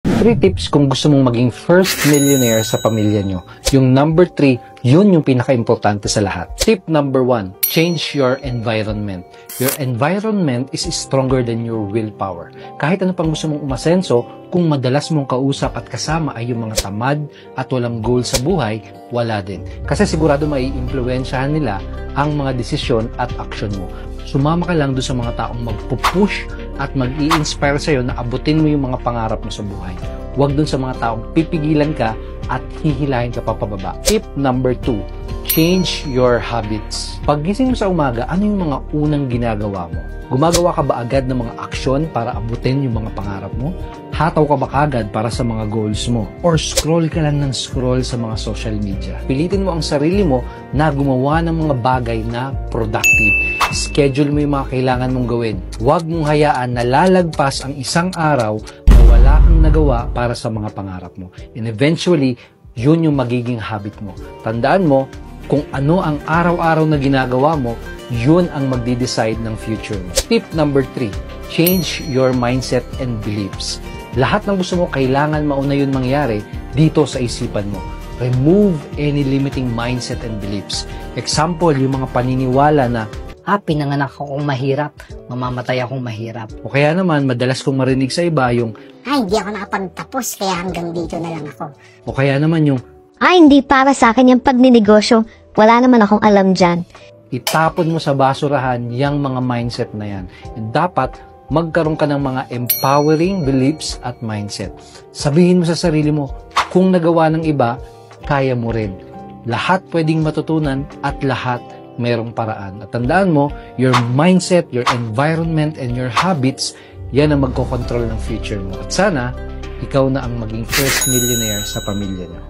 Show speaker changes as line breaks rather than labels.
3 tips kung gusto mong maging first millionaire sa pamilya nyo. Yung number 3, yun yung pinaka-importante sa lahat. Tip number 1, change your environment. Your environment is stronger than your willpower. Kahit ano pang gusto mong umasenso, kung madalas mong kausap at kasama ay yung mga tamad at walang goal sa buhay, wala din. Kasi sigurado maiimpluwensyahan nila ang mga desisyon at aksyon mo. Sumama ka lang doon sa mga taong magpupush at mag-i-inspire sa'yo na abutin mo yung mga pangarap mo sa buhay. Huwag doon sa mga taong pipigilan ka at hihilahin ka pa pababa. Tip number 2, change your habits. Paggising mo sa umaga, ano yung mga unang ginagawa mo? Gumagawa ka ba agad ng mga aksyon para abutin yung mga pangarap mo? Hataw ka ba kagad para sa mga goals mo? Or scroll ka lang ng scroll sa mga social media? Pilitin mo ang sarili mo na gumawa ng mga bagay na productive. Schedule mo yung mga kailangan mong gawin. Huwag mong hayaan na lalagpas ang isang araw na wala kang nagawa para sa mga pangarap mo. And eventually, yun yung magiging habit mo. Tandaan mo, kung ano ang araw-araw na ginagawa mo, yun ang magde-decide ng future mo. Tip number 3, change your mindset and beliefs. Lahat ng gusto mo, kailangan mauna yun mangyari dito sa isipan mo. Remove any limiting mindset and beliefs. Example, yung mga paniniwala na
pinanganak akong mahirap, mamamatay akong mahirap.
o kaya naman, madalas kong marinig sa iba yung
Hindi ako nakapagtapos, kaya hanggang dito na lang ako.
o kaya naman yung
Hindi para sa akin yung pagninegosyo. Wala naman akong alam dyan.
itapon mo sa basurahan yung mga mindset na yan. And dapat magkaroon ka ng mga empowering beliefs at mindset. Sabihin mo sa sarili mo, kung nagawa ng iba, kaya mo rin. Lahat pwedeng matutunan at lahat merong paraan. At tandaan mo, your mindset, your environment, and your habits, yan ang magkocontrol ng future mo. At sana, ikaw na ang maging first millionaire sa pamilya niyo.